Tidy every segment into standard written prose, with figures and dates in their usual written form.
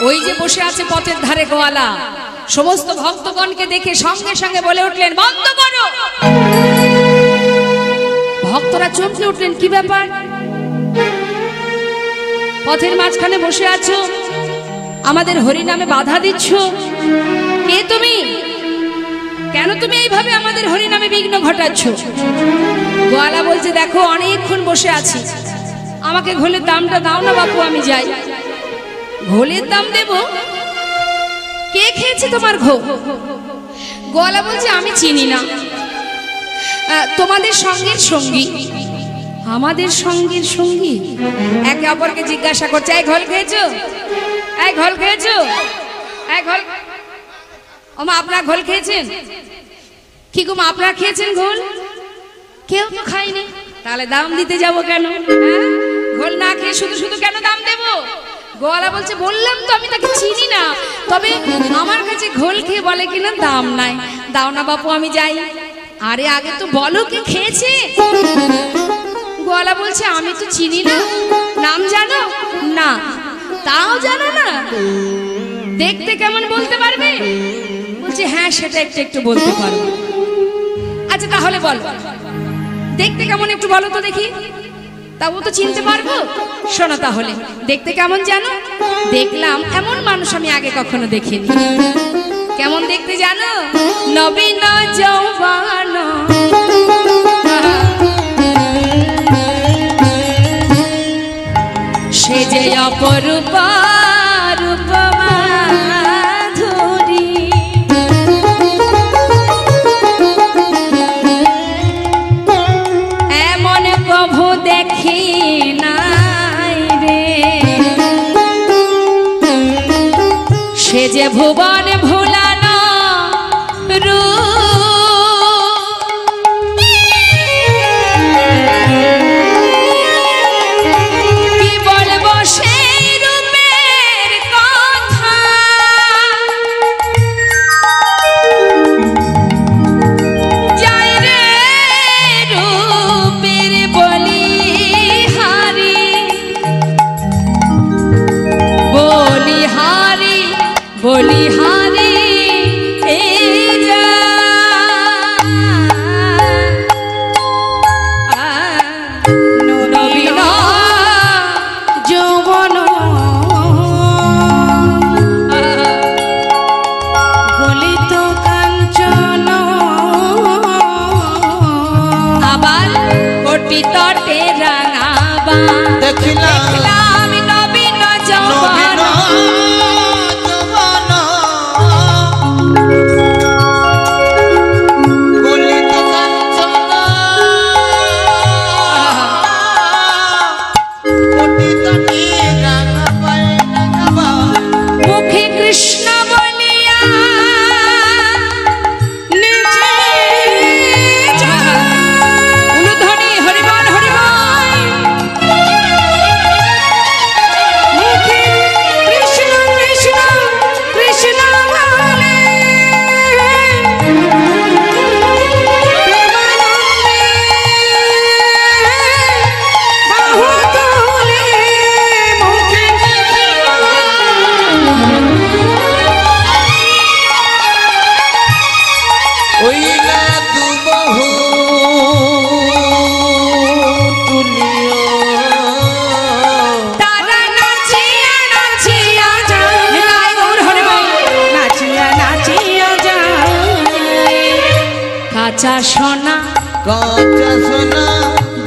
ওই যে বসে আছে পথের ধারে গোয়ালা, সমস্ত ভক্তগণকে দেখে সঙ্গে সঙ্গে বলে উঠলেন, বন্ধ করো। ভক্তরা চমকে উঠলেন, কি ব্যাপার? পথের মাঝখানে বসে আছো, আমাদের হরি নামে বাধা দিচ্ছ, কে তুমি? কেন তুমি এইভাবে আমাদের হরি নামে বিঘ্ন ঘটাচ্ছ? গোয়ালা বলছে, দেখো অনেকক্ষণ বসে আছি, আমাকে ঘোলের দামটা দাও না বাপু, আমি যাই। ঘোলের দাম দেব? কে খেয়েছে তোমার ঘোল? গোয়ালা বলছে, আমি চিনি না, তোমাদের সঙ্গের সঙ্গী। আমাদের সঙ্গের সঙ্গী? একে অপরকে জিজ্ঞাসা করছে, এই ঘোল খেয়েছো? এই ঘোল খেয়েছো? এই ঘোল? ওমা আপনারা ঘোল খেয়েছেন? কি গো মা, আপনারা খেয়েছেন ঘোল? কেউ তো খায়নি, তাহলে দাম দিতে যাব কেন? ঘোল না খেয়ে শুধু শুধু কেন দাম দেব? গোয়ালা বলছে, বললাম তো আমি তাকে চিনি না, তবে আমার কাছে ঘোল খেয়ে বলে কিনা দাম নাই। দাও না বাপু, আমি যাই। আরে আগে তো বলো কে খেয়েছে। গোয়ালা বলছে, আমি তো চিনি না। নাম জানো? না। তাও জানো না? দেখতে কেমন বলতে পারবে? বলছে, হ্যাঁ সেটা একটু একটু বলতে পারবো। আচ্ছা তাহলে বলো, দেখতে কেমন একটু বলো তো দেখি, তাও তো চিনতে পারবো। শোনো তাহলে, দেখতে কেমন জানো? দেখলাম এমন মানুষ আমি আগে কখনো দেখিনি। কেমন দেখতে জানো? নবীন যৌবন, সে যে অপরূপা রূপমাধুরী, এমন কভু দেখি নাই রে, সে যে ভুবন ভুলানো রূপ, বলিহারি নবীন যৌবন, গলিত কাঞ্চন, আবার কোটি তটে রাঙাবা, দেখলাম নবীন যৌবন, কাঁচা সোনা, কাঁচা সোনা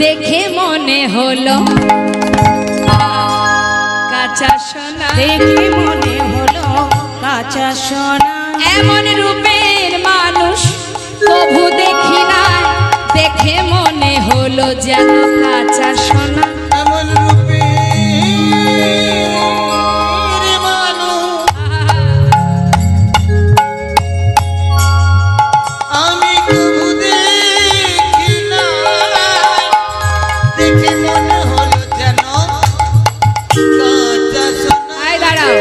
দেখে মনে হলো, কাঁচা সোনা দেখে মনে হলো, কাঁচা সোনা এমন রূপের মানুষ কভু দেখি না, দেখে মনে হলো যেন কাঁচা সোনা, এমন রূপের মানুষ আমি কভু দেখি না, দেখে মনে হলো যেন কাঁচা সোনা। আয় দাঁড়াও,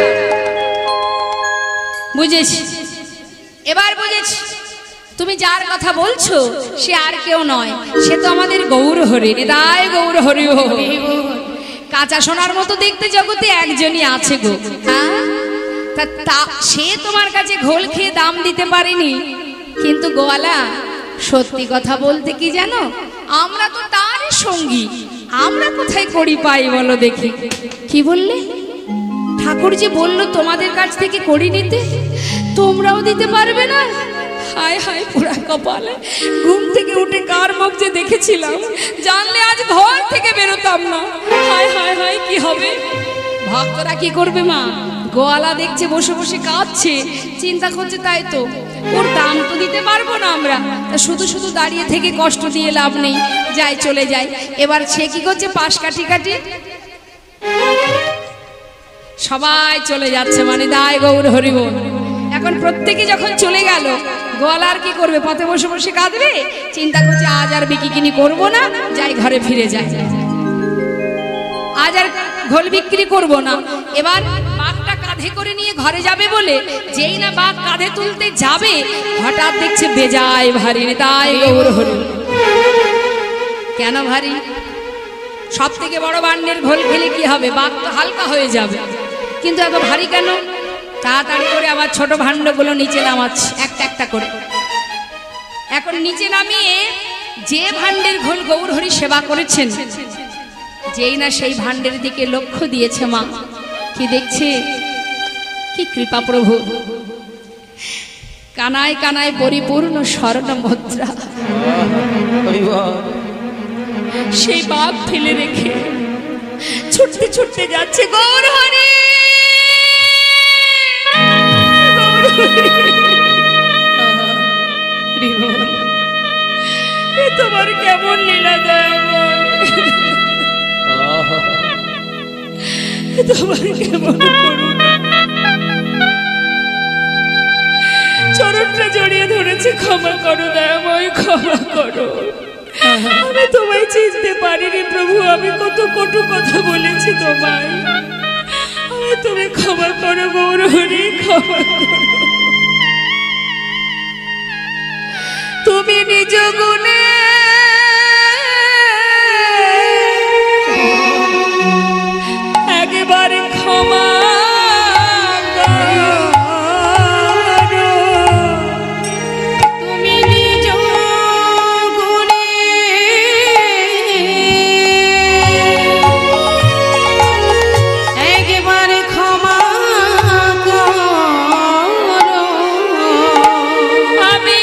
বুঝেছি, এবার বুঝেছি তুমি যার কথা বলছো সে আর কেউ নয়, সে তো আমাদের গৌর হরি, নিতাই গৌর হরি। কাঁচা সোনার মতো দেখতে জগতে একজনই আছে গো, সে তোমার কাছে ঘোল খেয়ে দাম দিতে পারেনি, কিন্তু গোয়ালা সত্যি কথা বলতে কি জানো, আমরা তো তারই সঙ্গী, আমরা কোথায় কড়ি পাই বলো দেখি। কি বললে? ঠাকুর যে বললো তোমাদের কাছ থেকে কড়ি নিতে, তোমরাও দিতে পারবে না? হায় হায় পোড়া কপালে, ঘুম থেকে উঠে কার মুখ যে দেখেছিলাম, জানলে আজ ঘর থেকে বেরোতাম না। হায় হায় হায়, কি হবে? ভক্তরা কি করবে মা? গোয়ালা দেখছে বসে বসে কাঁদছে, চিন্তা করছে, তাই তো ওর দাম তো দিতে পারবো না আমরা, তা শুধু শুধু দাঁড়িয়ে থেকে কষ্ট দিয়ে লাভ নেই, যাই চলে যাই। এবার সে কি করছে, পাশ কাটি কাটি সবাই চলে যাচ্ছে, মানে দায় গৌর হরিবল। এখন প্রত্যেকে যখন চলে গেল, গোয়ালা আর কি করবে? পথে বসে বসে কাঁদবে, চিন্তা করছে আজ আর বিক্রি কিনি করবো না, যাই ঘরে ফিরে যাই, আজ আর ঘোল বিক্রি করব না। এবার বাঘটা কাঁধে করে নিয়ে ঘরে যাবে বলে, যেই না বাঘ কাঁধে তুলতে যাবে, হঠাৎ দেখছে বেজায় ভারী, তাই গৌর হরি। কেন ভারী? সব থেকে বড় ভাণ্ডের ঘোল খেলে কি হবে? বাঘ তো হালকা হয়ে যাবে, কিন্তু এত ভারী কেন? তাড়াতাড়ি করে আমার ছোট ভাণ্ডগুলো নিচে নামাচ্ছে একটা একটা করে। এখন নিচে নামিয়ে যে ভাণ্ডের ঘোল গৌর হরি সেবা করেছেন, যেই না সেই ভাণ্ডের দিকে লক্ষ্য দিয়েছে মা, কি দেখছে? কি কৃপা প্রভু! কানায় কানায় পরিপূর্ণ স্বর্ণ মুদ্রা, সেই বাঘ ফেলে রেখে ছুটতে ছুটতে যাচ্ছে গৌর হরি। তোমার কেমন লীলা দয়াময়, তোমার কেমন করুণা, চরণটা জড়িয়ে ধরেছে, ক্ষমা করো দয়াময়, ক্ষমা করো, আমি তোমায় চিনতে পারিনি প্রভু, আমি কত কটু কথা বলেছি তোমায়, তুমি ক্ষমা করো গৌর হরি, ক্ষমা করো। তুমি নিজ গুণে একেবারে ক্ষমা করো, তুমি নিজ গুণে একেবারে ক্ষমা করো, আমি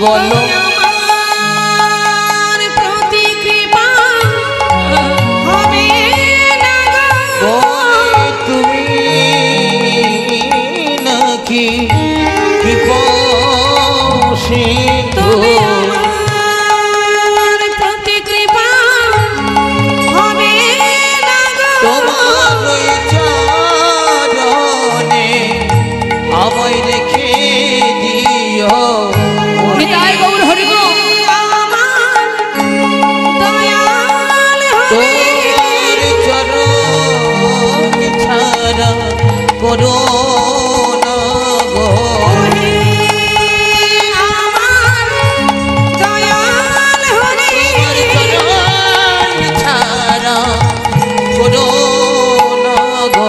বলো আমার প্রতি কৃপা হবে না গো, তুমি নাকি কৃপা সিন্ধু, আমার প্রতি কৃপা হবে না গো, তোমার চরণে আমায় রেখে দিও। করো না গো আমার দয়াল হরি, চরণ ছাড়া করো না গো।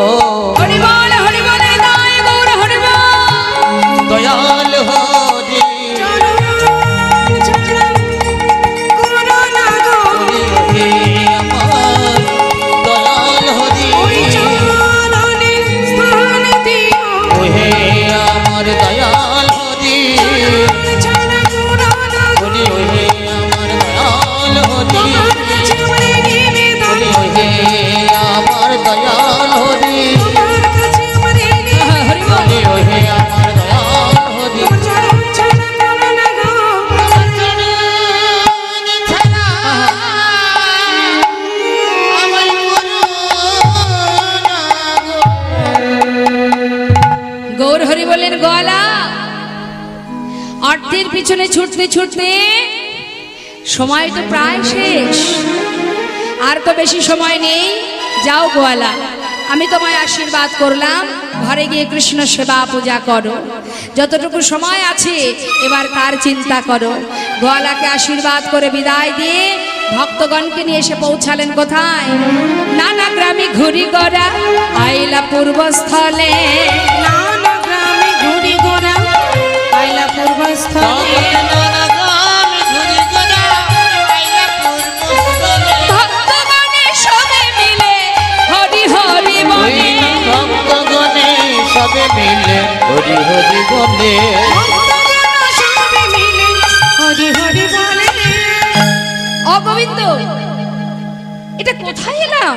পিছনে ছুটতে ছুটতে সময় তো প্রায় শেষ, আর তো বেশি সময় নেই। যাও গোয়ালা, আমি তোমায় আশীর্বাদ করলাম, ঘরে গিয়ে কৃষ্ণ সেবা পূজা করো, যতটুকু সময় আছে এবার তার চিন্তা করো। গোয়ালাকে আশীর্বাদ করে বিদায় দিয়ে ভক্তগণকে নিয়ে এসে পৌঁছালেন কোথায়? নানা গ্রামে ঘুরি গোরা আইলা পূর্বস্থলে, নানা গ্রামে ঘুরি গোরা আইলা পূর্বস্থলে। ভক্তগণে সবে মিলে হরি হরি বলে, ভক্তগণে সবে মিলে হরি হরি বলে। ভক্তগণ সবে মিলে হরি হরি বলে। অগোবিন্দ, এটা কোথায় এলাম?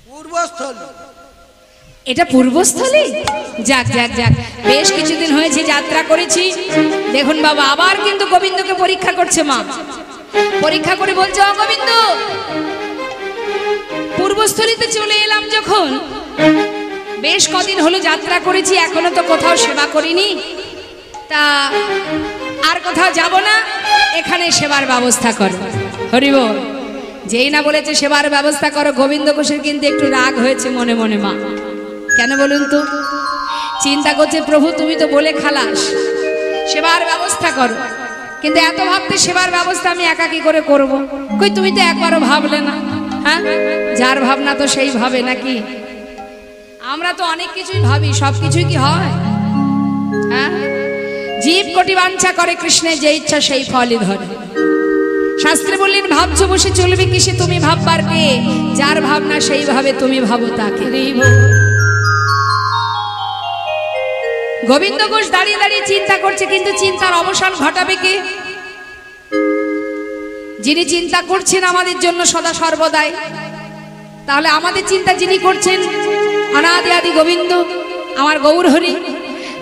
পূর্বস্থলী। এটা পূর্বস্থলী? যাক যাক যাক, বেশ কিছুদিন হয়েছে যাত্রা করেছি। দেখুন বাবা, আবার কিন্তু গোবিন্দকে পরীক্ষা করছে মা। পরীক্ষা করে বলছে, অগোবিন্দ, পূর্বস্থলীতে চলে এলাম যখন, বেশ কদিন হলো যাত্রা করেছি, এখনো তো কোথাও সেবা করিনি, তা আর কোথাও যাব না, এখানে সেবার ব্যবস্থা করো। হরি বল। যেই না বলেছে সেবার ব্যবস্থা করো, গোবিন্দ ঘোষের কিন্তু একটু রাগ হয়েছে মনে মনে। মা কেন বলুন তো? চিন্তা করছে, প্রভু তুমি তো বলে খালাস সেবার ব্যবস্থা করো, কিন্তু এত ভাবতে সেবার ব্যবস্থা আমি একা কি করে করব? কই তুমি তো একবারও ভাবলে না। হ্যাঁ, যার ভাবনা তো সেই ভাবে নাকি? আমরা তো অনেক কিছুই ভাবি, সব কিছুই কি হয়? হ্যাঁ, জীব কোটি বাঞ্ছা করে, কৃষ্ণের যে ইচ্ছা সেই ফলই ধরে। শাস্ত্রে বললেন, ভাবছো বসে চলবে কিসে, তুমি ভাববার কে? যার ভাবনা সেইভাবে তুমি ভাবো তাকে। গোবিন্দ ঘোষ দাঁড়িয়ে দাঁড়িয়ে চিন্তা করছে, কিন্তু চিন্তার অবসান ঘটাবে কে? যিনি চিন্তা করছেন আমাদের জন্য সদা সর্বদাই, তাহলে আমাদের চিন্তা যিনি করছেন অনাদি আদি গোবিন্দ, আমার গৌর হরি,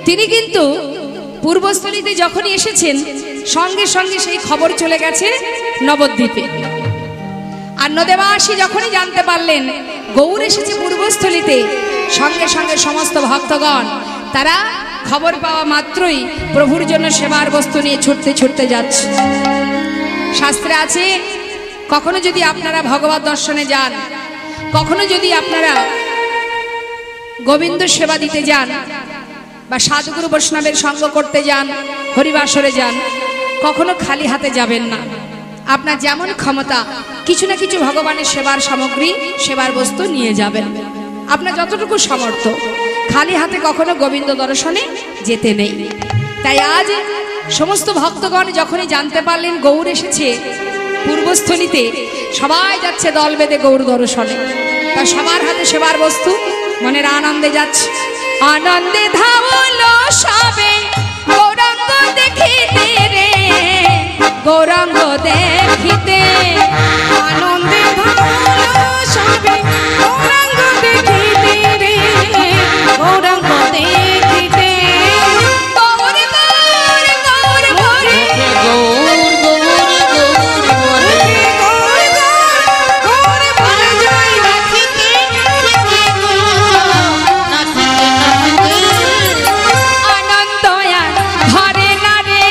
তিনি কিন্তু পূর্বস্থলীতে যখনই এসেছেন সঙ্গে সঙ্গে সেই খবর চলে গেছে নবদ্বীপে। আর নদেবাসী যখনই জানতে পারলেন গৌর এসেছে পূর্বস্থলীতে, সঙ্গে সঙ্গে সমস্ত ভক্তগণ তারা খবর পাওয়া মাত্রই প্রভুর জন্য সেবার বস্তু নিয়ে ছুটতে ছুটতে যাচ্ছে। শাস্ত্রে আছে, কখনো যদি আপনারা ভগবত দর্শনে যান, কখনো যদি আপনারা গোবিন্দ সেবা দিতে যান বা সাধুগুরু বৈষ্ণবের সঙ্গ করতে যান, হরিবাসরে যান, কখনো খালি হাতে যাবেন না। আপনার যেমন ক্ষমতা কিছু না কিছু ভগবানের সেবার সামগ্রী, সেবার বস্তু নিয়ে যাবেন। আপনার যতটুকু সামর্থ্য, খালি হাতে কখনো গোবিন্দ দর্শনে যেতে নেই। তাই আজ সমস্ত ভক্তগণ যখনই জানতে পারলেন গৌর এসেছে পূর্বস্থলীতে, সবাই যাচ্ছে দল বেঁধে গৌর দর্শনে। তা সবার হাতে সেবার বস্তু, মনের আনন্দে যাচ্ছে। আনন্দে ধাবলো সবে গৌরাঙ্গ দেখিতে রে, গৌরাঙ্গ দেখিতে। আনন্দে ধাবলো সবে গৌরাঙ্গ দেখিতে রে, গৌরাঙ্গ দেখিতে। গৌর গৌর গৌর বলে, গৌর গৌর গৌর বলে। গৌর গৌর গৌর বলে যাই নাচিতে, আনন্দ আর ধরে না রে,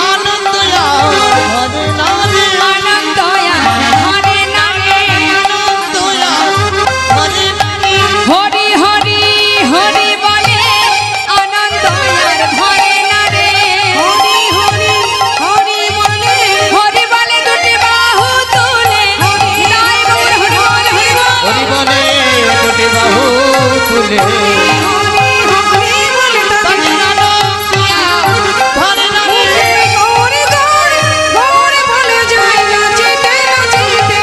আনন্দ ধরে না রে, আনন্দ আর ধরে না রে। আনন্দ ধরে না রে। হরি হরি হরি বলে, আনন্দ আর ধরে না রে। হরি হরি হরি বলে, হরি বলে দুটি বাহু তুলে, জয় গৌর হরি বল হরি বল। হরি বলে দুটি বাহু তুলে, হরি হরি বলে ধরে না রে। গৌর গৌর গৌর বলে যাই নাচিতে নাচিতে,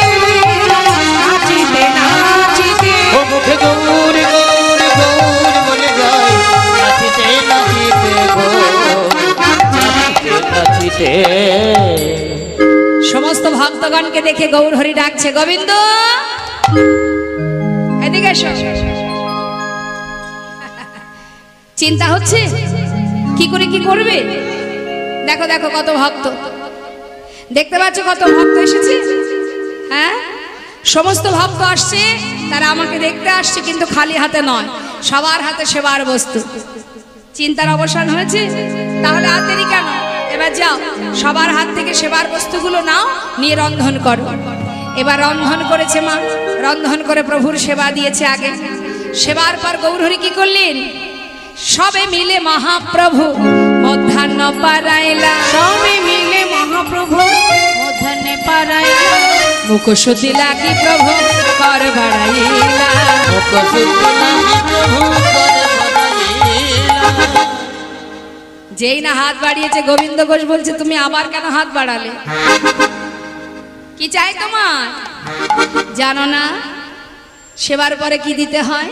নাচিতে নাচিতে। ও মুখে গৌর গৌর গৌর বলে যায়, নাচিতে নাচিতে গো, নাচিতে নাচিতে। সমস্ত ভক্তগণকে দেখে গৌর হরি ডাকছে, গোবিন্দ এদিকে এসো। চিন্তা হচ্ছে কি করে কি করবে? দেখো দেখো কত ভক্ত, দেখতে পাচ্ছ কত ভক্ত এসেছে। হ্যাঁ, সমস্ত ভক্ত আসছে, তারা আমাকে দেখতে আসছে, কিন্তু খালি হাতে নয়, সবার হাতে সেবার বস্তু। চিন্তার অবসান হয়েছে? তাহলে আর দেরি কেন? এবার যাও, সবার হাত থেকে সেবার বস্তুগুলো নাও, নিয়ে রন্ধন করো। এবার রন্ধন করেছে মা, রন্ধন করে প্রভুর সেবা দিয়েছে আগে। সেবার পর গৌরহরি কি করলেন? সবে মিলে মহাপ্রভু মধ্যাহ্ন পারাইলা, সবে মিলে মহাপ্রভু মধ্যাহ্নে পারাইলা, মুখশুদ্ধি লাগি প্রভু কর বাড়াইলা। যেই না হাত বাড়িয়েছে, গোবিন্দ ঘোষ বলছে তুমি আবার কেন হাত বাড়ালে? কি চাই তোমার? জানো না সেবার পরে কি দিতে হয়?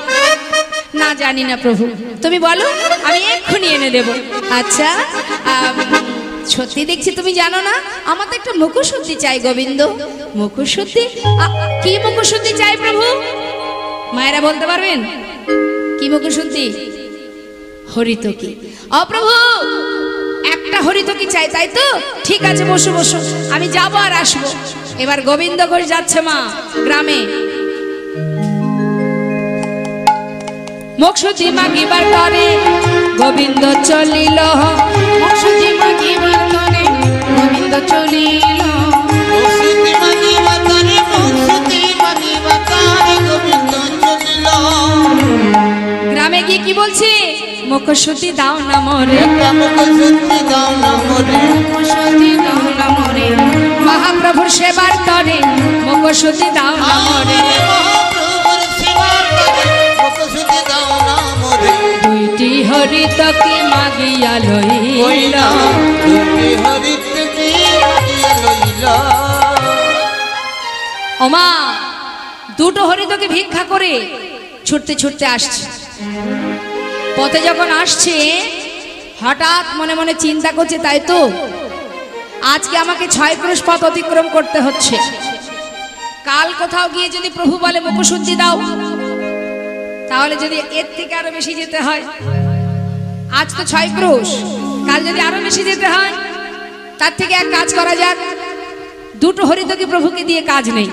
না জানি না প্রভু, তুমি বলো, আমি এক্ষুনি এনে দেব। আচ্ছা, সত্যি দেখছি তুমি জানো না। আমার তো একটা মুখশুদ্ধি চাই গোবিন্দ। মুখশুদ্ধি? কি মুখশুদ্ধি চাই প্রভু? মায়েরা বলতে পারবেন কি মুখশুদ্ধি? হরিতকি। অপ্রভু, একটা হরিতকি চাই, তাই তো? ঠিক আছে, বসো বসো, আমি যাবো আর আসবো। এবার গোবিন্দ ঘোষ যাচ্ছে মা গ্রামে। মুখশুদ্ধি মাগিবার তরে গোবিন্দ চলিল, মুখশুদ্ধি মাগিবার তরে গোবিন্দ চলিল, গ্রামে গিয়ে কি বলছে? মুখশুদ্ধি দাও না মোরে, মুখশুদ্ধি দাও না মোরে, মহাপ্রভুর সেবার তরে মুখশুদ্ধি দাও না মোরে, দুইটি হরিতকি মাগিয়া লইল। ওমা, দুটো হরিতকি ভিক্ষা করে ছুটতে ছুটতে আসছে। পথে যখন আসছে, হঠাৎ মনে মনে চিন্তা করছে, তাই তো আজকে আমাকে 6 ক্রোশ পথ অতিক্রম করতে হচ্ছে। কাল কোথাও গিয়ে যদি প্রভু বলে মুখশুদ্ধি দাও, তাহলে যদি এর থেকে আরো বেশি যেতে হয়, আজ তো 6 ক্রোশ, কাল যদি আরো বেশি যেতে হয়, তার থেকে এক কাজ করা যাক, দুটো হরিতকি প্রভুকে দিয়ে কাজ নেই,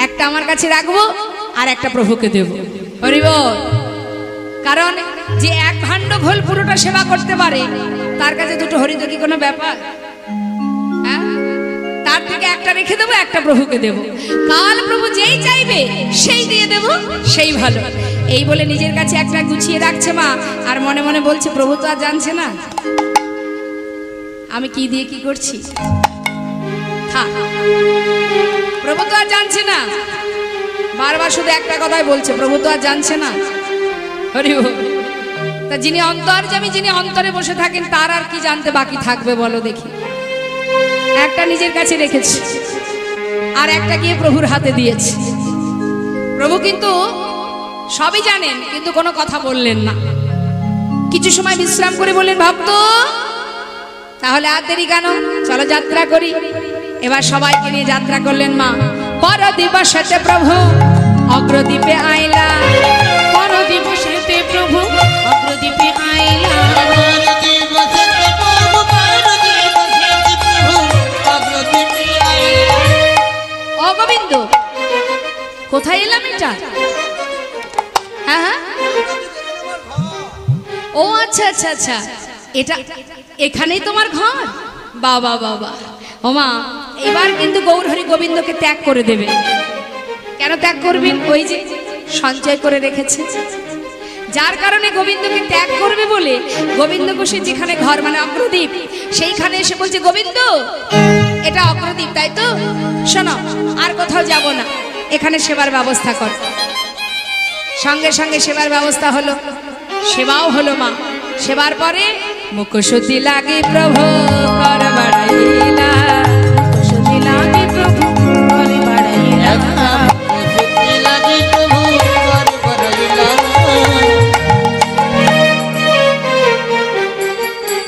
একটা আমার কাছে রাখবো আর একটা প্রভুকে দেব। হরিবল। কারণ যে এক ভাণ্ড ঘোল পুরোটা সেবা করতে পারে, তার কাছে দুটো হরিতকি কোনো ব্যাপার? হ্যাঁ, তার থেকে একটা রেখে দেবো, একটা প্রভুকে দেব। কাল প্রভু যেই চাইবে সেই দিয়ে দেব, সেই ভালো। এই বলে নিজের কাছে একটা গুছিয়ে রাখছে মা, আর মনে মনে বলছে প্রভু তো আর জানছে না আমি কি দিয়ে কি করছি। থাক, প্রভু তো আর জানছে না। বারবার শুধু একটা কথাই বলছে, প্রভু তো আর জানছে না। হরি বল। তা যিনি অন্তর্যামী, যিনি অন্তরে বসে থাকেন, তার আর কি জানতে বাকি থাকবে বলো দেখি। একটা নিজের কাছে রেখেছি, আর একটা গিয়ে প্রভুর হাতে দিয়েছি। প্রভু কিন্তু সবই জানেন, কিন্তু কোনো কথা বললেন না। কিছু সময় বিশ্রাম করে বললেন, ভক্ত তাহলে আর দেরি কেন, চলো যাত্রা করি। এবার সবাইকে নিয়ে যাত্রা করলেন মা। পর দিবসেতে প্রভু অগ্রদ্বীপে আইলা, পর দিবসেতে প্রভু অগ্রদ্বীপে আইলা, ও গোবিন্দ কোথায় এলাম এটা? হ্যাঁ হ্যাঁ, ও আচ্ছা আচ্ছা আচ্ছা, এটা এখানেই তোমার ঘর? বাবা বাবা। ওমা, এবার কিন্তু গৌরহরি গোবিন্দকে ত্যাগ করে দেবে। কেন ত্যাগ করবেন? ওই যে সঞ্চয় করে রেখেছে, যার কারণে গোবিন্দকে ত্যাগ করবে বলে গোবিন্দ ঘোষের যেখানে ঘর, মানে অগ্রদ্বীপ, সেইখানে এসে বলছে, গোবিন্দ এটা অগ্রদ্বীপ তাই তো, শোনো আর কোথাও যাব না, এখানে সেবার ব্যবস্থা কর। সঙ্গে সঙ্গে সেবার ব্যবস্থা হলো, সেবাও হলো মা। সেবার পরে মুখশুদ্ধি লাগে প্রভু কর বাড়াইলা, মুখশুদ্ধি লাগে প্রভু কর বাড়াইলা,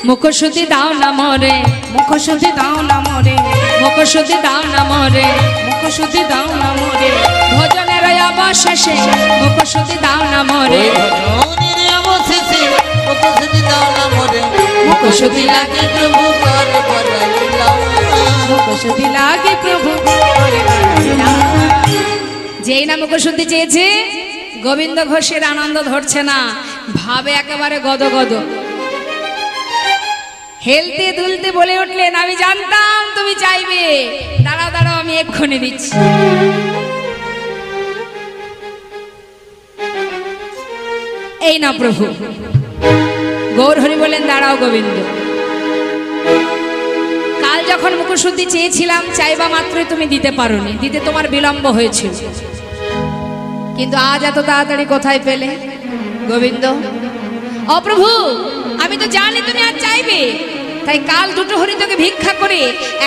মুখশুদ্ধি দাও না মোরে, মুখশুদ্ধি দাও না মোরে, মুখশুদ্ধি দাও না মোরে, মুখশুদ্ধি দাও না মোরে, ভোজনের অবশেষে মুখশুদ্ধি দাও না মোরে, মুখশুদ্ধি লাগে প্রভু কর বাড়াইলা, মুখশুদ্ধি লাগে প্রভু কর বাড়াইলা। যেই না মুখশুদ্ধি চেয়েছে, গোবিন্দ ঘোষের আনন্দ ধরছে না। ভাবে একেবারে গদ গদ। হেলতে দুলতে বলে উঠলেন, আমি জানতাম তুমি চাইবে। দাঁড়াও দাঁড়াও, আমি এক্ষুনি দিচ্ছি। এই না প্রভু। গৌরহরি বলেন, দাঁড়াও গোবিন্দ, কাল যখন মুখশুদ্ধি চেয়েছিলাম চাইবা মাত্রই তুমি দিতে পারোনি, দিতে তোমার বিলম্ব হয়েছিল, কিন্তু আজ এত তাড়াতাড়ি কোথায় পেলে গোবিন্দ? অপ্রভু, আমি তো জানি তুমি আজ চাইবে, তাই কাল দুটো হরি তোকে ভিক্ষা করে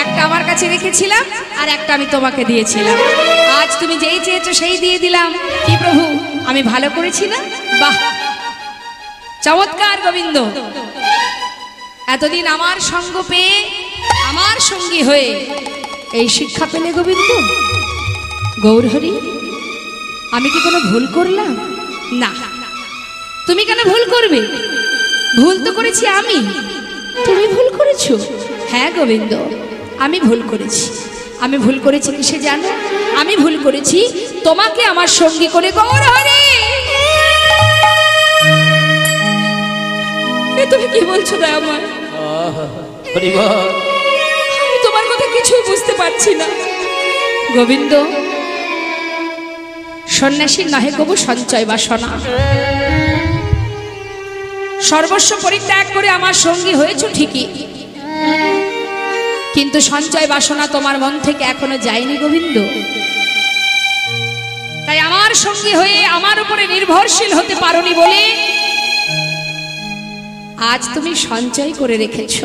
একটা আমার কাছে রেখেছিলাম আর একটা আমি তোমাকে দিয়েছিলাম। আজ তুমি যেই চেয়েছো সেই দিয়ে দিলাম। কি প্রভু, আমি ভালো করেছি না? বাহ, চমৎকার গোবিন্দ। এতদিন আমার সঙ্গ পেয়ে আমার সঙ্গী হয়ে এই শিক্ষা পেলে গোবিন্দ। গৌরহরি, আমি কি কোনো ভুল করলাম? না, তুমি কেন ভুল করবে? ভুল তো করেছি আমি, তুমি ভুল করেছো। হ্যাঁ গোবিন্দ, আমি ভুল করেছি। আমি ভুল করেছি কিসে জানো? আমি ভুল করেছি তোমাকে আমার সঙ্গী করে। গৌরহরি, তুমি কি বলছো দয়াময়? আমি তোমার কথা কিছুই বুঝতে পারছি না। গোবিন্দ, সন্ন্যাসীর নহে কবু সঞ্চয় বাসনা। সর্বস্ব পরিত্যাগ করে আমার সঙ্গী হয়েছো ঠিকই, কিন্তু সঞ্চয় বাসনা তোমার মন থেকে এখনো যায়নি গোবিন্দ। তাই আমার সঙ্গী হয়ে আমার উপরে নির্ভরশীল হতে পারোনি বলে আজ তুমি সঞ্চয় করে রেখেছ।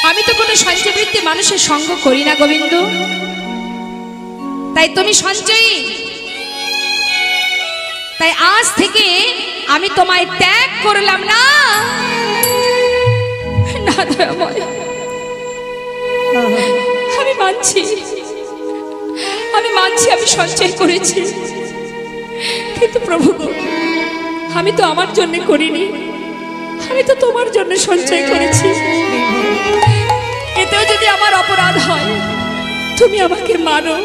আমি তো কোনো সঞ্চয়বৃত্তি মানুষের সঙ্গ করি না গোবিন্দ, তাই তুমি সঞ্চয়ী। তাই আজ থেকে আমি তোমায় ত্যাগ করলাম না। না দয়াময়, আমি মানছি, আমি মানছি আমি সঞ্চয় করেছি, কিন্তু প্রভু গো, আমি তো আমার জন্য করিনি, আমি তো তোমার জন্য সঞ্চয় করেছি। এতেও যদি আমার অপরাধ হয় তুমি আমাকে মানো,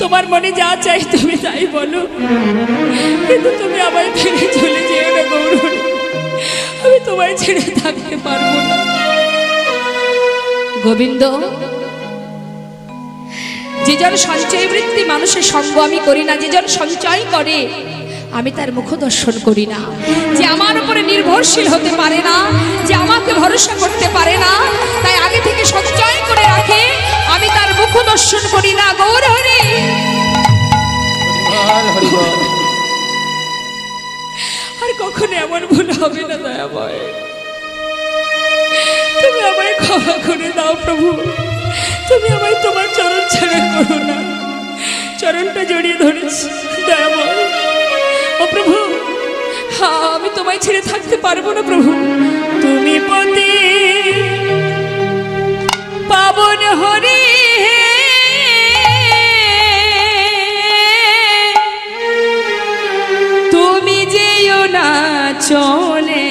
তোমার মনে যা চাই তুমি তাই বলো, কিন্তু তুমি আমায় ছেড়ে চলে যেও না গৌরহরি। আমি তোমায় ছেড়ে থাকতে পারবো না গোবিন্দ। যেজন সঞ্চয় বৃত্তি মানুষের সঙ্গ আমি করি না, যেজন সঞ্চয় করে আমি তার মুখ দর্শন করি না। যে আমার উপরে নির্ভরশীল হতে পারে না, যে আমাকে ভরসা করতে পারে না, তাই আগে থেকে সঞ্চয় করে রাখে, আমি তার মুখ দর্শন করি না গৌরহরি। আর কখনো এমন ভুল হবে না দয়াময়, তুমি আমায় ক্ষমা করে দাও প্রভু। তুমি আমায় তোমার চরণ ছাড়া করো না। চরণটা জড়িয়ে ধরেছি দয়াময়। ও প্রভু, হ্যাঁ, আমি তোমায় ছেড়ে থাকতে পারবো না প্রভু। তুমি পতি পাবন হরি, তুমি যেও না চলে,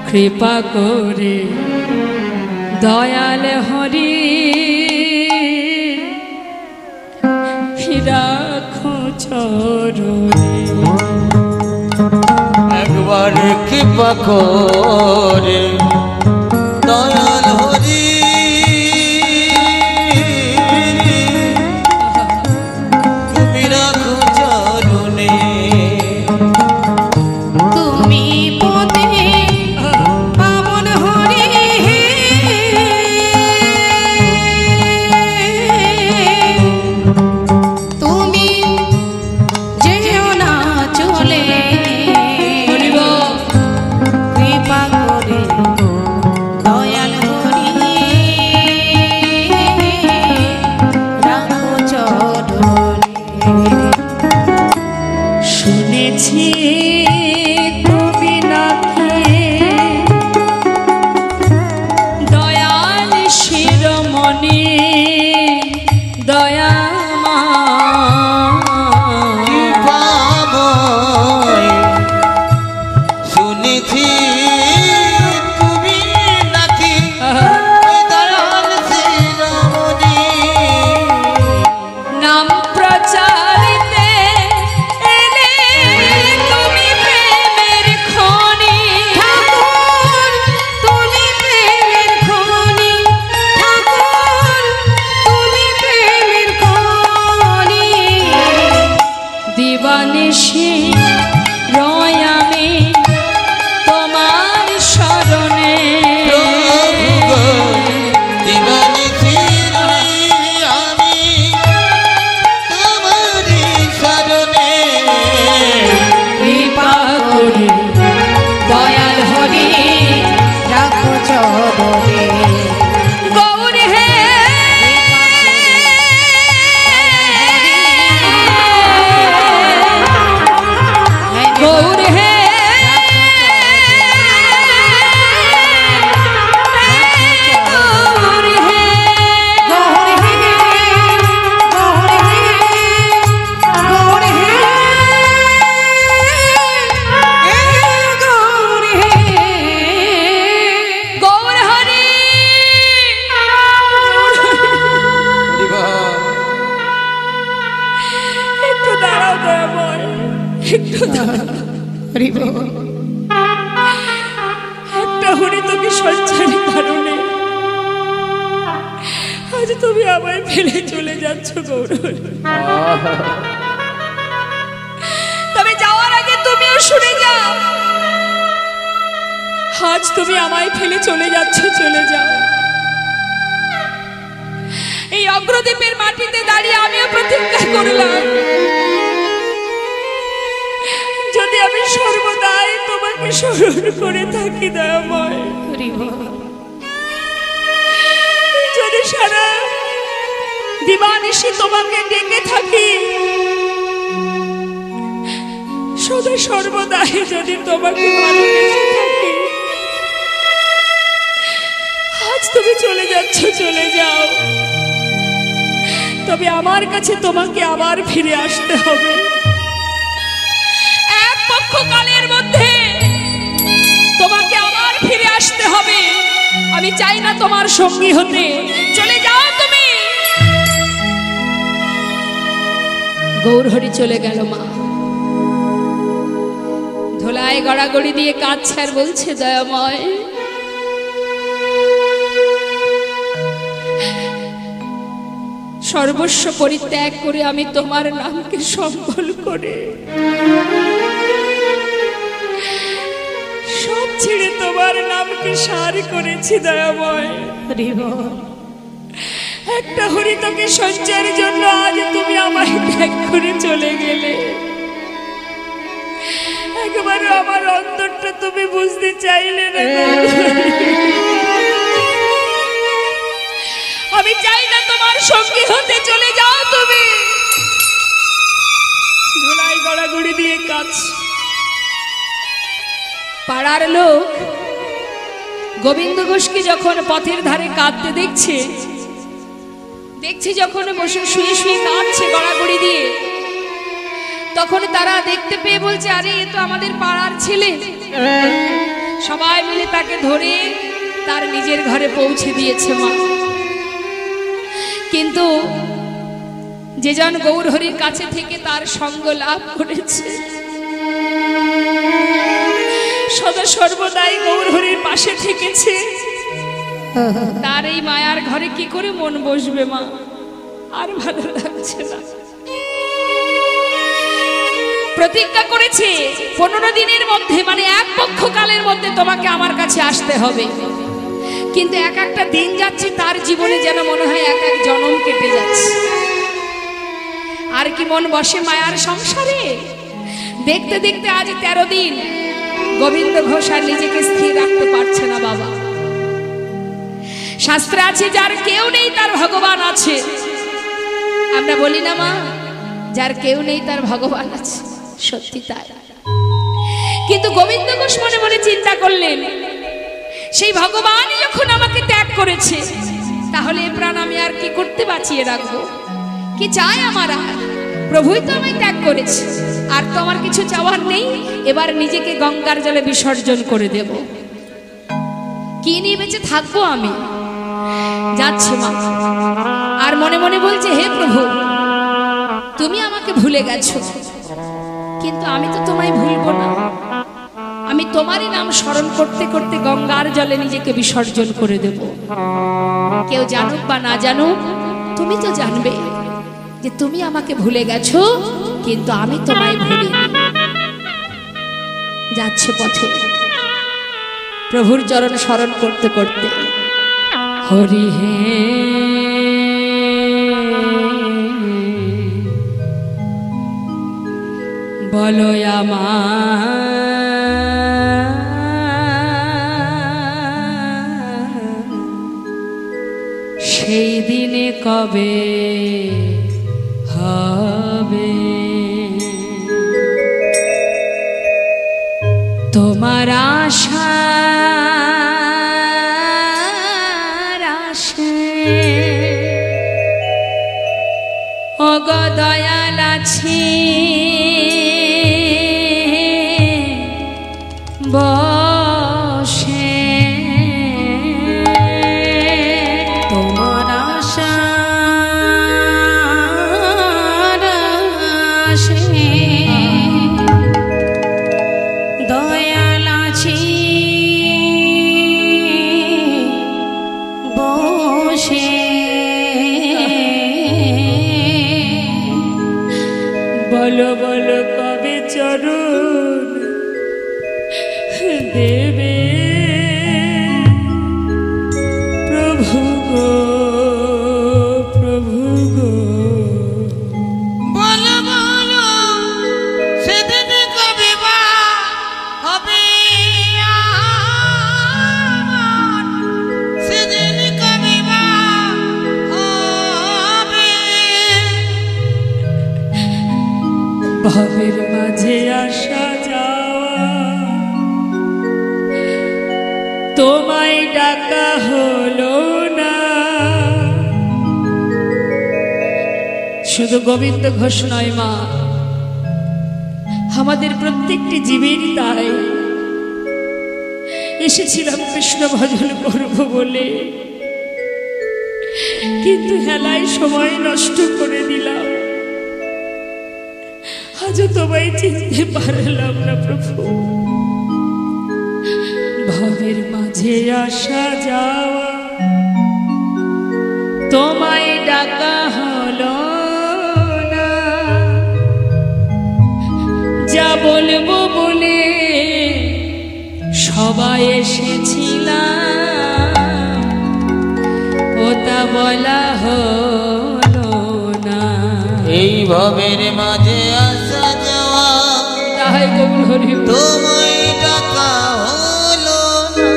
কৃপা করে দয়াল হরি রাখো চরণে। একবার কৃপা করে দয়াল হরি তুমি রাখো চরণে। তুমি পদে পাবন হরি, তুমি যেও না চলে, কৃপা করে দয়াল হরি রাখো চরণে। শুনেছি তুমি নাকি দয়াল শিরোমণি, দয়ামা কৃপাময় শুনেছি তুমি নাকি দয়াল শিরোমণি। নাম প্রচারিতে এলে একটু দাঁড়া। হরি বল। একটা হরি তোকে সঞ্চারের কারণে আজ তুমি আমায় ফেলে চলে যাচ্ছ গৌরহরি। তবে যাওয়ার আগে তুমিও শুনে যাও, আজ তুমি আমায় ফেলে চলে যাচ্ছ, চলে যাও। এই অগ্রদ্বীপের মাটিতে দাঁড়িয়ে আমিও প্রতিজ্ঞা করলাম, যদি আমি সর্বদাই তোমাকে স্মরণ করে থাকি দয়াময়, হরি বল। যদি সারা দিবানিশি তোমাকে ডেকে থাকি, সদা সর্বদাই যদি তোমাকে ভালোবেসে থাকি, আজ তুমি চলে যাচ্ছ, চলে যাও। তবে আমার কাছে তোমাকে আবার ফিরে আসতে হবে। এক পক্ষকালের মধ্যে তোমাকে আবার ফিরে আসতে হবে। আমি চাই না তোমার সঙ্গী হতে, চলে যাও তুমি। গৌরহরি চলে গেল। মা ধোলায় গড়াগড়ি দিয়ে কাঁদছে আর বলছে, দয়াময়, সর্বস্ব পরিত্যাগ করে আমি তোমার নামকে সম্বল করে সব ছেড়ে তোমার নামকে সার করেছি দয়াময়। হরি বল। একটা হরি তোকে সঞ্চয়ের জন্য আজ তুমি আমায় ত্যাগ করে চলে গেলে। একবারও আমার অন্তরটা তুমি বুঝতে চাইলে না। আমি চাই না তোমার সঙ্গী হতে, চলে যাও তুমি। ধুলাই গড়াগড়ি দিয়ে কাজ। পাড়ার লোক গোবিন্দ ঘোষকে যখন পথের ধারে কাঁদতে দেখছে যখন বসে শুয়ে শুয়ে কাঁদছে গড়াগড়ি দিয়ে, তখন তারা দেখতে পেয়ে বলছে, আরে এ তো আমাদের পাড়ার ছেলে। সবাই মিলে তাকে ধরে তার নিজের ঘরে পৌঁছে দিয়েছে মা। কিন্তু যেজন গৌরহরির কাছে থেকে তার সঙ্গ লাভ করেছে, সদা সর্বদাই গৌরহরির পাশে থেকেছে, তার এই মায়ার ঘরে কি করে মন বসবে মা? আর ভালো লাগছে না। প্রতিজ্ঞা করেছে 15 দিনের মধ্যে, মানে এক পক্ষকালের মধ্যে তোমাকে আমার কাছে আসতে হবে। কিন্তু এক একটা দিন যাচ্ছে, তার জীবনে যেন মনে হয় এক এক জন্ম কেটে যাচ্ছে। আর কি মন বসে মায়ার সংসারে? দেখতে দেখতে আজ 13 দিন গোবিন্দ ঘোষ আর নিজেকে স্থির রাখতে পারছে না বাবা। শাস্ত্রে আছে, যার কেউ নেই তার ভগবান আছে। আমরা বলি না মা, যার কেউ নেই তার ভগবান আছে, সত্যি তাই। কিন্তু গোবিন্দ ঘোষ মনে মনে চিন্তা করলেন, সেই ভগবানই যখন আমাকে ত্যাগ করেছে, তাহলে এ প্রাণ আমি আর কি করতে বাঁচিয়ে রাখবো? কি চাই আমার? আর প্রভুই তো আমায় ত্যাগ করেছে, আর তো আমার কিছু চাওয়ার নেই। এবার নিজেকে গঙ্গার জলে বিসর্জন করে দেব। কি নিয়ে বেঁচে থাকবো আমি? যাচ্ছে মা, আর মনে মনে বলছে, হে প্রভু, তুমি আমাকে ভুলে গেছো, কিন্তু আমি তো তোমায় ভুলবো না। আমি তোমারই নাম স্মরণ করতে করতে গঙ্গার জলে নিজেকে বিসর্জন করে দেব। কেউ জানুক বা না জানুক, তুমি তো জানবে যে তুমি আমাকে ভুলে গেছো, কিন্তু আমি তোমায় ভুলিনি। যাচ্ছে পথে প্রভুর চরণ স্মরণ করতে করতে, হরি হে বলো আমার সেই দিনে কবে হবে? তোমার আশার আশায় ওগো দয়াল আছি বসে। তোমার আশার আশায় বলো বলো কবে চরণ দেবে প্রভু গো প্রভু গো। বলো বলো সেদিন কবে বা হবে আমার, সেদিন কবে বা হবে। ভাবের মাঝে আসা যাওয়া তোমায় ডাকা হলো না। শুধু গোবিন্দ ঘোষ নয় মা, আমাদের প্রত্যেকটি জীবের তাই। এসেছিলাম কৃষ্ণ ভজন করব বলে, কিন্তু হেলায় সময় নষ্ট করে দিলাম। আজও তোমায় চিনতে পারলাম না প্রভু। ভাবের মাঝে আসা যাওয়া তোমায় ডাকা হলো না। যা বলবো বলে সবাই এসেছিলাম, ওটা বলা হলো না। এই ভবের মাঝে আসা যাওয়া তাই গৌর হরি বল। তোমায় ডাকা হলো না।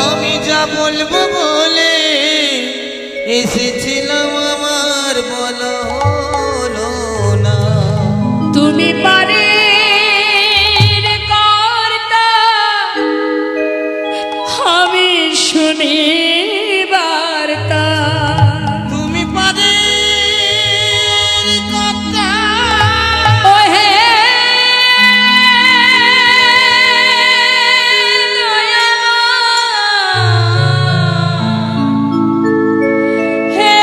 আমি যা বলবো বলে এসেছিলাম, আমার বলা হলো না। তুমি পারে কর্তা, আমি শুনি বার্তা। তুমি পারে কথা ও হে হে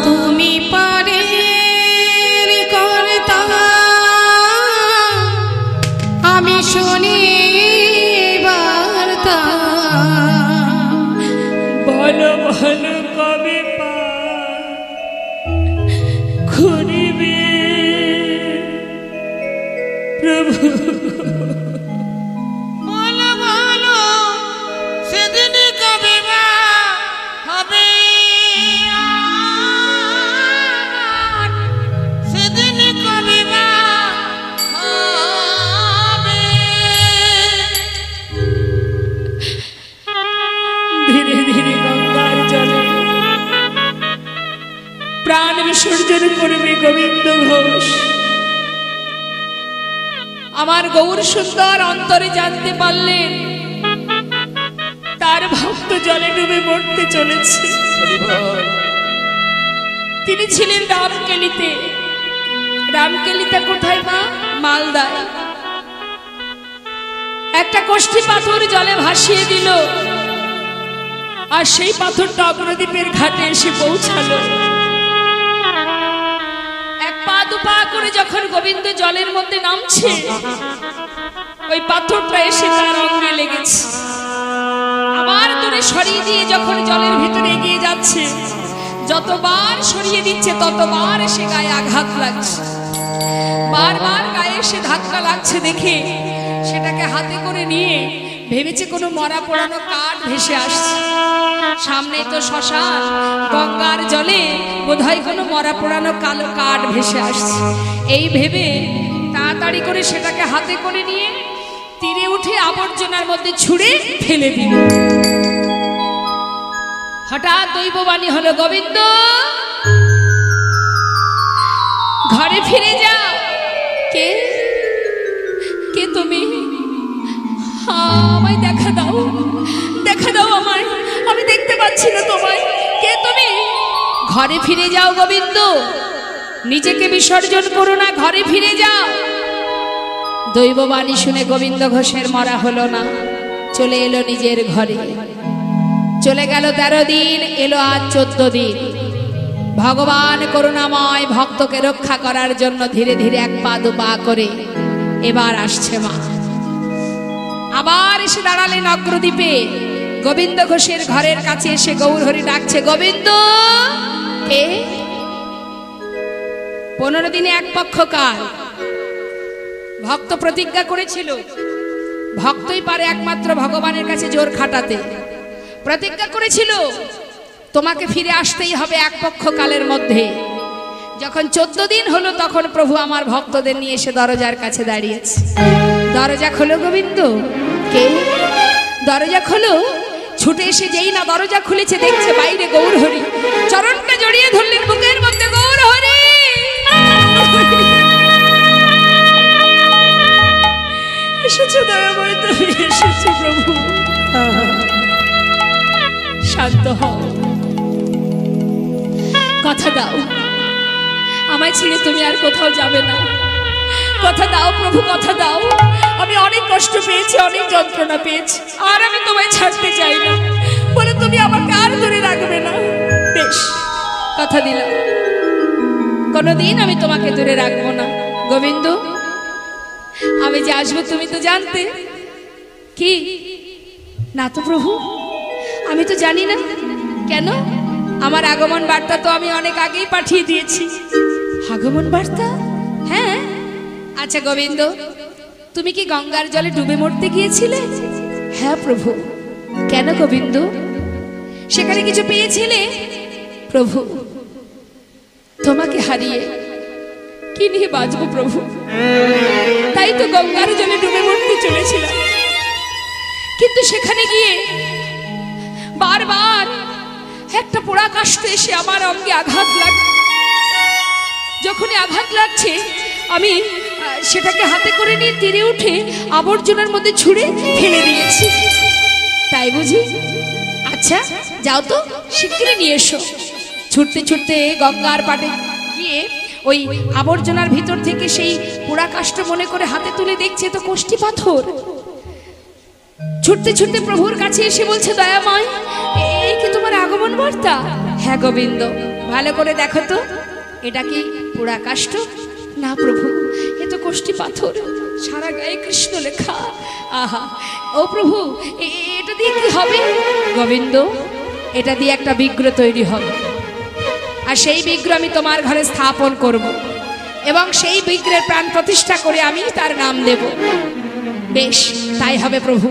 তুমি পারে কর্তা, আমি শুনি বার্তা। বলো বলো কবে পা খুঁড়িবে প্রভু। বলো বলো সেদিন কবে বা হবে আমার, সেদিন কবে বা হবে। ধীরে ধীরে গঙ্গার জলে প্রাণ বিসর্জন করবে গোবিন্দ ঘোষ। আমার গৌর সুন্দর অন্তরে জানতে পারলেন তার ভক্ত জলে ডুবে মরতে চলেছে। তিনি ছিলেন রামকেলিতে। রামকেলিতে কোথায় মা? মালদায়। একটা কষ্টি পাথর জলে ভাসিয়ে দিল, আর সেই পাথরটা অগ্রদ্বীপের ঘাটে এসে পৌঁছালো। এক পা দু পা করে যখন গোবিন্দ জলের মধ্যে নামছে, ওই পাথরটা এসে তার অঙ্গে লেগেছে। আবার দূরে সরিয়ে দিয়ে যখন জলের ভিতরে এগিয়ে যাচ্ছে, যতবার সরিয়ে দিচ্ছে ততবার এসে গায়ে আঘাত লাগছে। বারবার গায়ে এসে ধাক্কা লাগছে দেখে সেটাকে হাতে করে নিয়ে ভেবেছে কোনো মরা পোড়ানো কাঠ ভেসে আসছে। সামনেই তো শ্মশান, গঙ্গার জলে বোধহয় কোনো মরা পোড়ানো কালো কাঠ ভেসে আসছে। এই ভেবে তাড়াতাড়ি করে সেটাকে হাতে করে নিয়ে তীরে উঠে আবর্জনার মধ্যে ছুঁড়ে ফেলে দিল। হঠাৎ দৈববাণী হলো, গোবিন্দ ঘরে ফিরে যাও। কে কে তুমি? আমায় দেখা দাও, দেখা দাও আমায়, আমি দেখতে পাচ্ছি না তোমায়। কে তুমি? ঘরে ফিরে যাও গোবিন্দ, নিজেকে বিসর্জন করো না, ঘরে ফিরে যাও। দৈববাণী শুনে গোবিন্দ ঘোষের মরা হলো না, চলে এলো নিজের ঘরে। চলে গেল 13 দিন, এলো আজ 14 দিন। ভগবান করুণাময় ভক্তকে রক্ষা করার জন্য ধীরে ধীরে এক পা দু পা করে এবার আসছে মা। আবার এসে দাঁড়ালেন অগ্রদ্বীপে। গোবিন্দ ঘোষের ঘরের কাছে এসে গৌরহরি ডাকছে, গোবিন্দ কে? 15 দিনে এক পক্ষ কাল ভক্ত প্রতিজ্ঞা করেছিল, ভক্তই পারে একমাত্র ভগবানের কাছে জোর খাটাতে। প্রতিজ্ঞা করেছিল তোমাকে ফিরে আসতেই হবে এক পক্ষ কালের মধ্যে। যখন 14 দিন হলো তখন প্রভু আমার ভক্তদের নিয়ে এসে দরজার কাছে দাঁড়িয়েছে। দরজা খোলো গোবিন্দ। কে? দরজা খোলো। ছুটে এসে যেই না দরজা খুলেছে, দেখছে বাইরে গৌরহরি। চরণটা জড়িয়ে ধরলেন বুকের মধ্যে, গৌরহরি এসেছো দয়াময়, তুমি এসেছো প্রভু। শান্ত হও, কথা দাও আমায় ছেড়ে তুমি আর কোথাও যাবে না। কথা দাও প্রভু, কথা দাও। আমি অনেক কষ্ট পেয়েছি, অনেক যন্ত্রণা পেয়েছি, আর আমি তোমায় ছাড়তে চাই না। বলে তুমি আমাকে আর ধরে রাখবে না। বেশ, কথা দিলাম, কোনোদিন আমি তোমাকে দূরে রাখবো না। গোবিন্দ, আমি যে আসবো তুমি তো জানতে। কি না তো প্রভু, আমি তো জানি না। কেন? আমার আগমন বার্তা তো আমি অনেক আগেই পাঠিয়ে দিয়েছি। আগমন বার্তা? হ্যাঁ। আচ্ছা গোবিন্দ, তুমি কি গঙ্গার জলে ডুবে মরতে গিয়েছিলে? হ্যাঁ প্রভু। কেন গোবিন্দ? সেখানে কিছু পেয়েছিলে? প্রভু, তোমাকে হারিয়ে কি নিয়ে বাঁচবো প্রভু? তাই তো গঙ্গার জলে ডুবে মরতে চলেছিলাম। কিন্তু সেখানে গিয়ে বারবার একটা পোড়া কাষ্ঠ এসে আমার অঙ্গে আঘাত লাগছে। যখনই আঘাত লাগছে আমি সেটাকে হাতে করে নিয়ে তীরে উঠে আবর্জনার মধ্যে ছুঁড়ে ফেলে দিয়েছি। তাই বুঝি? আচ্ছা যাও তো, শিগগিরই নিয়ে এসো। ছুটতে ছুটতে গঙ্গার পাড়ে গিয়ে ওই আবর্জনার ভিতর থেকে সেই পোড়া কাষ্ঠ মনে করে হাতে তুলে দেখছে তো কোষ্ঠী পাথর। ছুটতে ছুটতে প্রভুর কাছে এসে বলছে, দয়াময়, এই কি তোমার আগমন বার্তা? হ্যাঁ গোবিন্দ। ভালো করে দেখো তো, এটা কি পোড়া কাষ্ঠ? না প্রভু, এ তো কোষ্ঠী পাথর, সারা গায়ে কৃষ্ণ লেখা। আহা, ও প্রভু, এটা দিয়ে কি হবে? গোবিন্দ, এটা দিয়ে একটা বিগ্রহ তৈরি হবে, আর সেই বিগ্রহ আমি তোমার ঘরে স্থাপন করব, এবং সেই বিগ্রহের প্রাণ প্রতিষ্ঠা করে আমি তার নাম দেব। বেশ, তাই হবে প্রভু।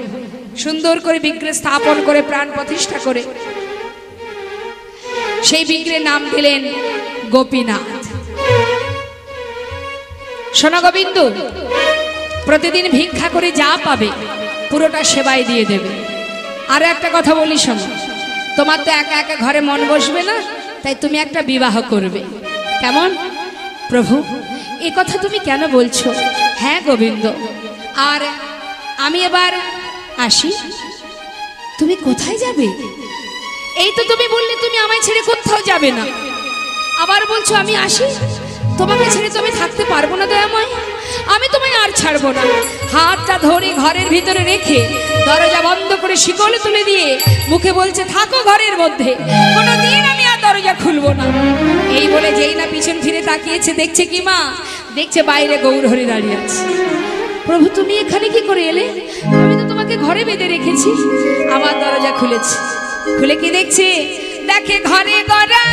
সুন্দর করে বিগ্রহ স্থাপন করে প্রাণ প্রতিষ্ঠা করে সেই বিগ্রহের নাম দিলেন গোপীনাথ। শোনো গোবিন্দ, প্রতিদিন ভিক্ষা করে যা পাবে পুরোটা সেবায় দিয়ে দেবে। আরো একটা কথা বলি শোনো, তোমার তো একা একা ঘরে মন বসবে না, তাই তুমি একটা বিবাহ করবে। কেমন? প্রভু, এ কথা তুমি কেন বলছো? হ্যাঁ গোবিন্দ। আর আমি এবার আসি। তুমি কোথায় যাবে? এই তো তুমি বললে তুমি আমায় ছেড়ে কোথাও যাবে না, আবার বলছো আমি আসি। তোমাকে ছেড়ে তো আমি থাকতে পারবো না দয়াময়, আমি তোমায় আর ছাড়বো না। হাতটা ধরে ঘরের ভিতরে রেখে দরজা বন্ধ করে শিকল তুলে দিয়ে মুখে বলছে, থাকো ঘরের মধ্যে, কোনোদিন আমি আর দরজা খুলবো না। এই বলে যেই না পিছন ফিরে তাকিয়েছে, দেখছে কি মা? দেখছে বাইরে গৌরহরি দাঁড়িয়ে আছে। প্রভু, তুমি এখানে কি করে এলে? আমি তো তোমাকে ঘরে বেঁধে রেখেছি। আমার দরজা খুলেছে, খুলে কি দেখছে? দেখে ঘরে গড়া